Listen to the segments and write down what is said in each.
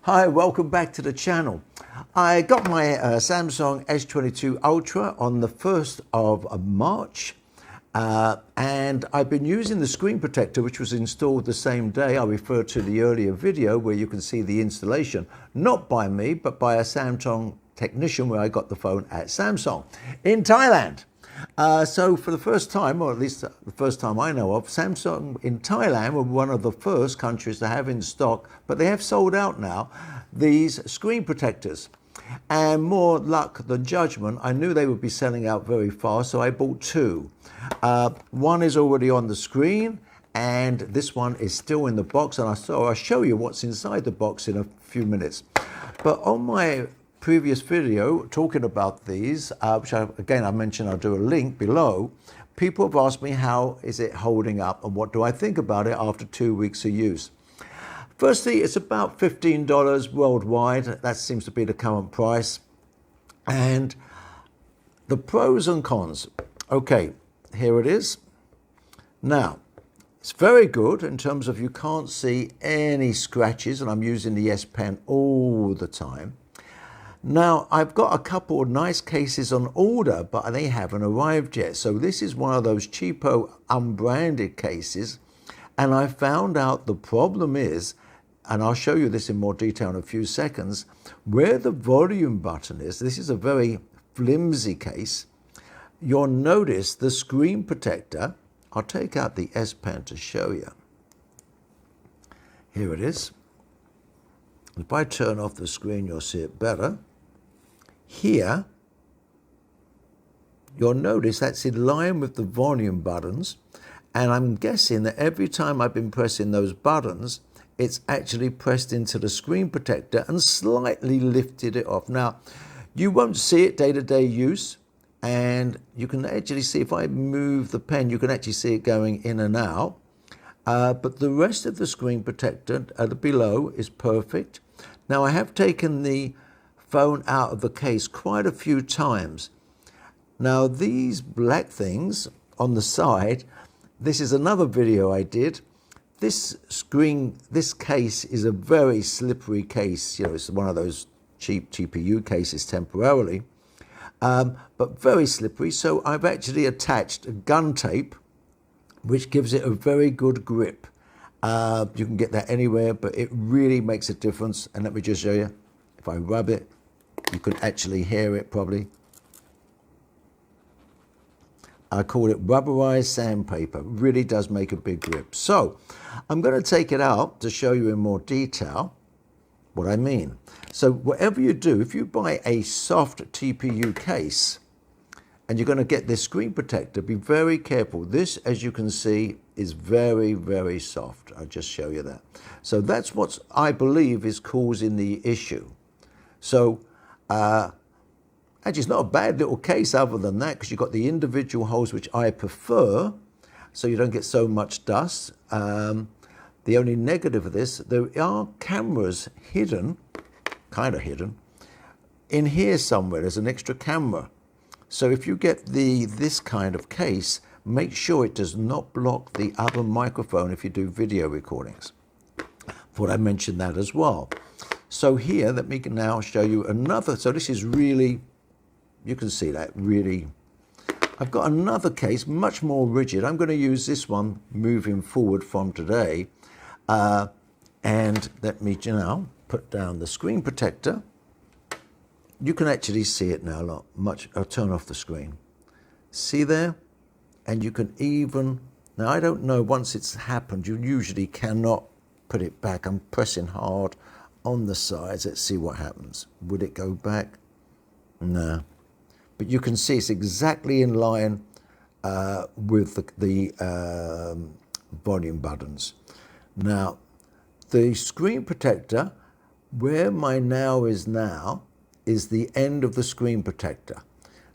Hi, welcome back to the channel. I got my Samsung S22 Ultra on the 1st of March and I've been using the screen protector which was installed the same day. I referred to the earlier video where you can see the installation, not by me but by a Samsung technician where I got the phone at Samsung in Thailand. So for the first time, or at least the first time I know of, Samsung in Thailand were one of the first countries to have in stock, but they have sold out now, these screen protectors. And more luck than judgment, I knew they would be selling out very fast, so I bought two. One is already on the screen, and this one is still in the box, and I'll show you what's inside the box in a few minutes. But on my previous video talking about these, which I mentioned, I'll do a link below. People have asked me how is it holding up and what do I think about it after 2 weeks of use. Firstly, it's about $15 worldwide. That seems to be the current price. And the pros and cons. Okay, here it is. Now, it's very good in terms of you can't see any scratches, and I'm using the S Pen all the time. Now, I've got a couple of nice cases on order, but they haven't arrived yet. So this is one of those cheapo, unbranded cases. And I found out the problem is, and I'll show you this in more detail in a few seconds, where the volume button is. This is a very flimsy case. You'll notice the screen protector. I'll take out the S Pen to show you. Here it is. If I turn off the screen, you'll see it better. Here, you'll notice that's in line with the volume buttons, and I'm guessing that every time I've been pressing those buttons, it's actually pressed into the screen protector and slightly lifted it off. Now, you won't see it day-to-day use, and you can actually see, if I move the pen, you can actually see it going in and out. But the rest of the screen protector below is perfect. Now, I have taken the phone out of the case quite a few times. Now, these black things on the side, this is another video I did. This case is a very slippery case. You know, it's one of those cheap GPU cases temporarily, but very slippery. So I've actually attached gun tape, which gives it a very good grip. You can get that anywhere, but it really makes a difference. And let me just show you. If I rub it, you can actually hear it probably. I call it rubberized sandpaper. It really does make a big grip. So I'm going to take it out to show you in more detail what I mean. So whatever you do, if you buy a soft TPU case and you're going to get this screen protector, be very careful. This, as you can see, is very, very soft. I'll just show you that. So that's what I believe is causing the issue. So actually, it's not a bad little case other than that, because you've got the individual holes, which I prefer, so you don't get so much dust. The only negative of this, there are cameras hidden, kind of hidden, in here somewhere. There's an extra camera. So if you get this kind of case, make sure it does not block the other microphone if you do video recordings. Thought I mentioned that as well. So here, let me now show you another. So this is really, you can see that really. I've got another case, much more rigid. I'm going to use this one moving forward from today. And let me now put down the screen protector. You can actually see it now, look, I'll turn off the screen. See there? And you can even, now I don't know, once it's happened, you usually cannot put it back. I'm pressing hard on the sides. Let's see what happens. Would it go back? No. But you can see it's exactly in line with the volume buttons. Now, the screen protector, where my now is the end of the screen protector.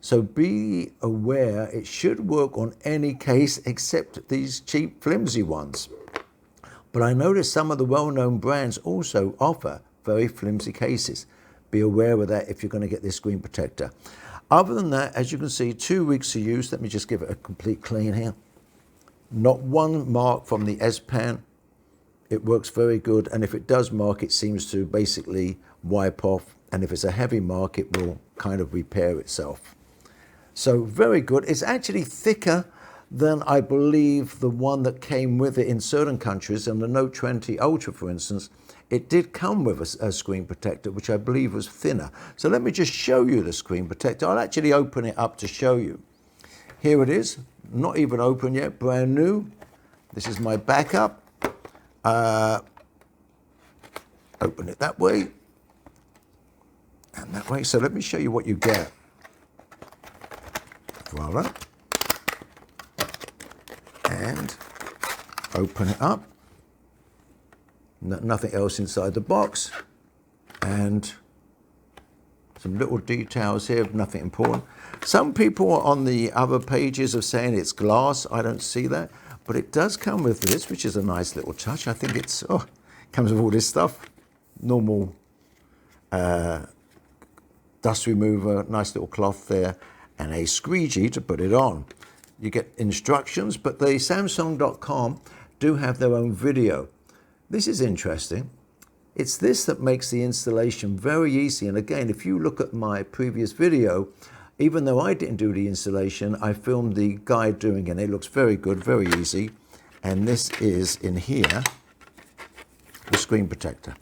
So be aware, it should work on any case except these cheap flimsy ones. But I noticed some of the well-known brands also offer very flimsy cases. Be aware of that if you're going to get this screen protector. Other than that, as you can see, 2 weeks of use. Let me just give it a complete clean here. Not one mark from the S Pen. it works very good. And if it does mark, it seems to basically wipe off. And if it's a heavy mark, it will kind of repair itself. So very good. It's actually thicker than I believe the one that came with it in certain countries. And the Note 20 Ultra, for instance, it did come with a screen protector, which I believe was thinner. So let me just show you the screen protector. I'll actually open it up to show you. Here it is, not even open yet, brand new. This is my backup. Open it that way and that way. So let me show you what you get. Voila. And open it up. Nothing else inside the box. And some little details here, nothing important. Some people on the other pages are saying it's glass. I don't see that. But it does come with this, which is a nice little touch. I think it's, comes with all this stuff. Normal dust remover, nice little cloth there, and a squeegee to put it on. You get instructions, but the Samsung.com do have their own video. This is interesting. It's this that makes the installation very easy. And again, if you look at my previous video, even though I didn't do the installation, I filmed the guy doing it. It looks very good, very easy. And this is in here, the screen protector.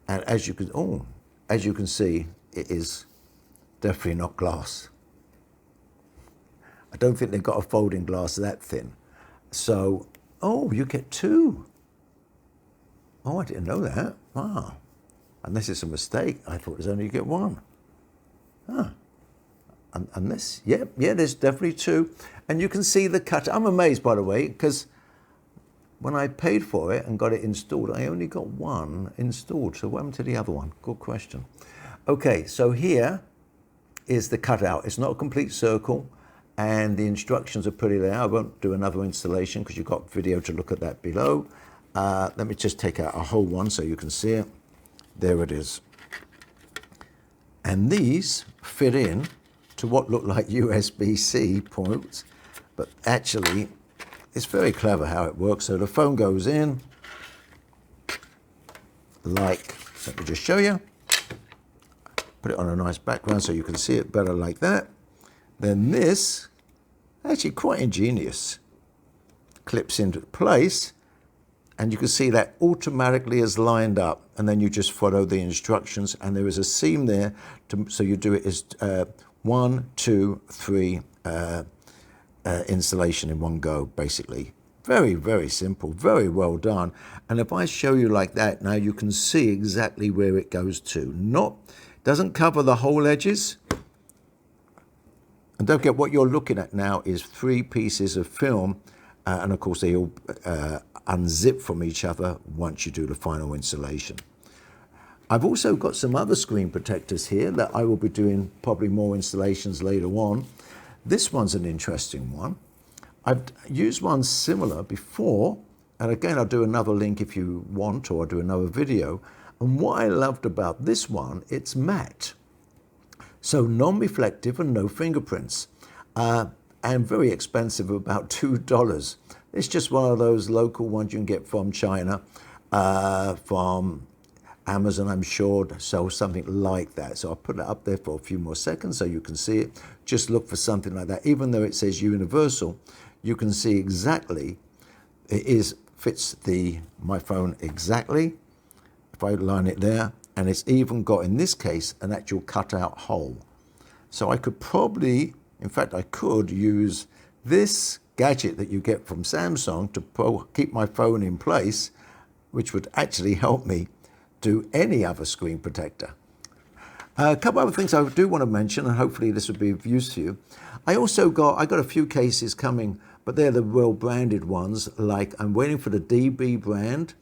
And as you can see, it is definitely not glass. I don't think they've got a folding glass that thin. So, you get two. Oh, I didn't know that. Wow. Unless it's a mistake. I thought it was only you get one. Huh. And this, yeah, there's definitely two. And you can see the cut. I'm amazed, by the way, because when I paid for it and got it installed, I only got one installed. So what happened to the other one? Good question. Okay, so here is the cutout. It's not a complete circle, and the instructions are pretty there. I won't do another installation because you've got video to look at that below. Let me just take out a whole one so you can see it. There it is. And these fit in to what look like USB-C ports, but actually it's very clever how it works. So the phone goes in, let me just show you. Put it on a nice background so you can see it better like that. Then this, actually quite ingenious, clips into place, and you can see that automatically is lined up, and then you just follow the instructions, and there is a seam there, so you do it as 1, 2, 3 installation in one go, basically. Very, very simple, very well done. And if I show you like that, now you can see exactly where it goes to. Doesn't cover the whole edges. And don't forget, what you're looking at now is 3 pieces of film, and of course they all unzip from each other once you do the final installation. I've also got some other screen protectors here that I will be doing probably more installations later on. This one's an interesting one. I've used one similar before, and again I'll do another link if you want, or I'll do another video. And what I loved about this one, it's matte. So non-reflective and no fingerprints. And very expensive, about $2. It's just one of those local ones you can get from China, from Amazon, I'm sure, sells something like that. So I'll put it up there for a few more seconds so you can see it. Just look for something like that. Even though it says universal, you can see exactly, fits my phone exactly. If I line it there, and it's even got, in this case, an actual cutout hole. So I could probably, in fact, I could use this gadget that you get from Samsung to keep my phone in place, which would actually help me do any other screen protector. A couple other things I do want to mention, and hopefully this will be of use to you. I got a few cases coming, but they're the well-branded ones. Like, I'm waiting for the DB brand,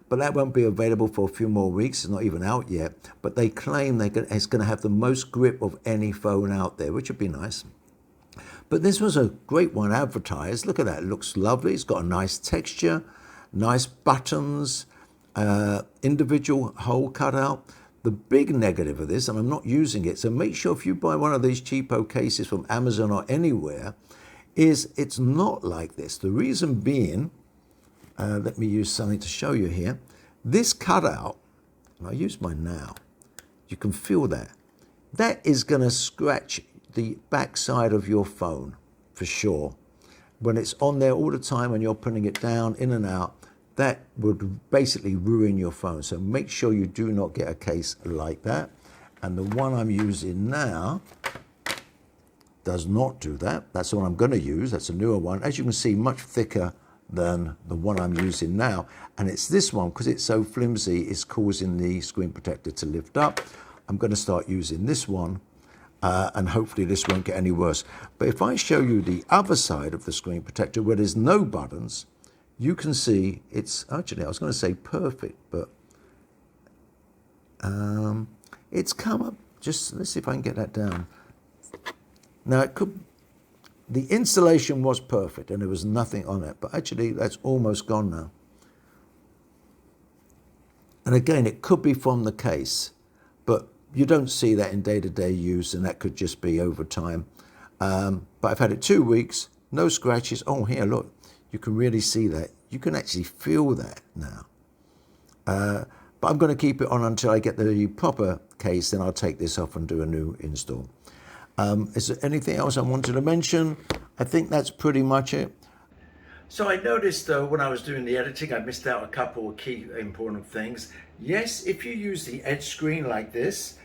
but that won't be available for a few more weeks. It's not even out yet. But they claim it's going to have the most grip of any phone out there, which would be nice. But this was a great one advertised. Look at that. It looks lovely. It's got a nice texture, nice buttons, individual hole cutout. The big negative of this, and I'm not using it, so make sure if you buy one of these cheapo cases from Amazon or anywhere, is it's not like this. The reason being, let me use something to show you here. This cutout, and I use mine now, you can feel that. That is going to scratch the back side of your phone for sure. When it's on there all the time and you're putting it down, in and out, that would basically ruin your phone. So make sure you do not get a case like that. And the one I'm using now does not do that. That's the one I'm going to use. That's a newer one. As you can see, much thicker than the one I'm using now. And it's this one, because it's so flimsy, it's causing the screen protector to lift up. I'm going to start using this one, and hopefully this won't get any worse. But if I show you the other side of the screen protector where there's no buttons, you can see it's, actually I was going to say perfect, but it's come up. Just let's see if I can get that down. Now it could, the installation was perfect and there was nothing on it, but actually that's almost gone now. And again, it could be from the case, but you don't see that in day-to-day use, and that could just be over time. But I've had it 2 weeks, no scratches. Oh, here, look, you can really see that. You can actually feel that now. But I'm going to keep it on until I get the proper case, then I'll take this off and do a new install. Is there anything else I wanted to mention? I think that's pretty much it. So I noticed when I was doing the editing, I missed out a couple of key important things. Yes, if you use the edge screen like this,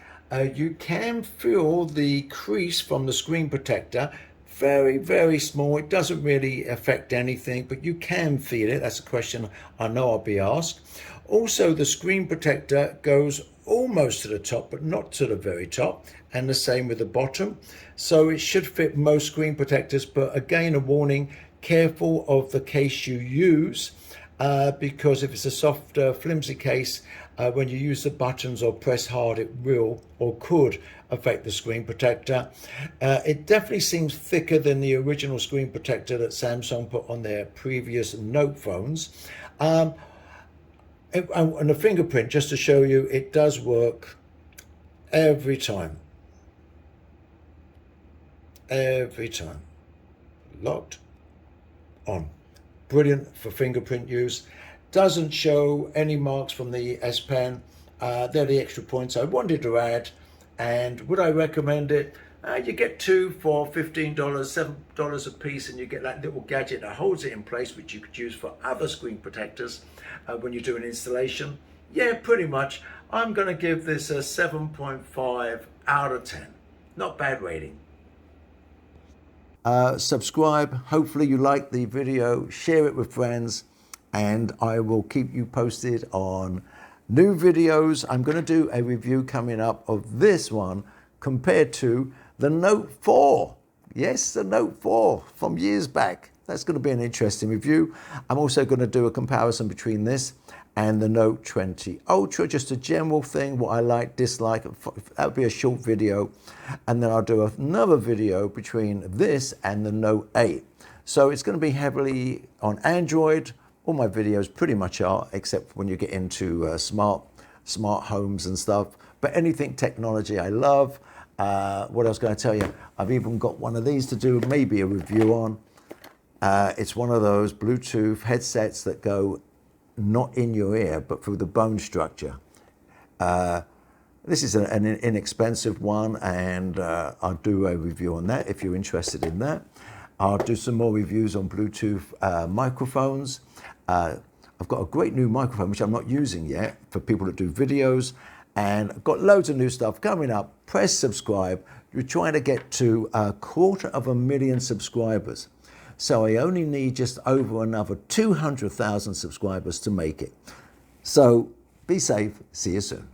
you can feel the crease from the screen protector. Very, very small. It doesn't really affect anything, but you can feel it. That's a question I know I'll be asked. Also, the screen protector goes almost to the top, but not to the very top, and the same with the bottom. So it should fit most screen protectors, but again, a warning, careful of the case you use, because if it's a soft, flimsy case, when you use the buttons or press hard, it will or could affect the screen protector. It definitely seems thicker than the original screen protector that Samsung put on their previous Note phones. And the fingerprint, just to show you, it does work every time. Every time. Locked, on. Brilliant for fingerprint use. Doesn't show any marks from the S Pen. They're the extra points I wanted to add. And would I recommend it? You get two for $15, $7 a piece, and you get that little gadget that holds it in place, which you could use for other screen protectors when you do an installation. Yeah, pretty much. I'm going to give this a 7.5 out of 10. Not bad rating. Subscribe. Hopefully you like the video. Share it with friends, and I will keep you posted on new videos. I'm going to do a review coming up of this one compared to the Note 4. Yes, the Note 4 from years back. That's going to be an interesting review. I'm also going to do a comparison between this and the Note 20 Ultra, just a general thing, what I like, dislike. That'll be a short video. And then I'll do another video between this and the Note 8. So it's going to be heavily on Android. All my videos pretty much are, except when you get into smart homes and stuff. But anything technology I love. What else can I tell you? I've even got one of these to do maybe a review on. It's one of those Bluetooth headsets that go not in your ear, but through the bone structure. This is an inexpensive one, and I'll do a review on that if you're interested in that. I'll do some more reviews on Bluetooth microphones. I've got a great new microphone, which I'm not using yet, for people that do videos. And I've got loads of new stuff coming up. Press subscribe. We're trying to get to 250,000 subscribers. So I only need just over another 200,000 subscribers to make it. So be safe. See you soon.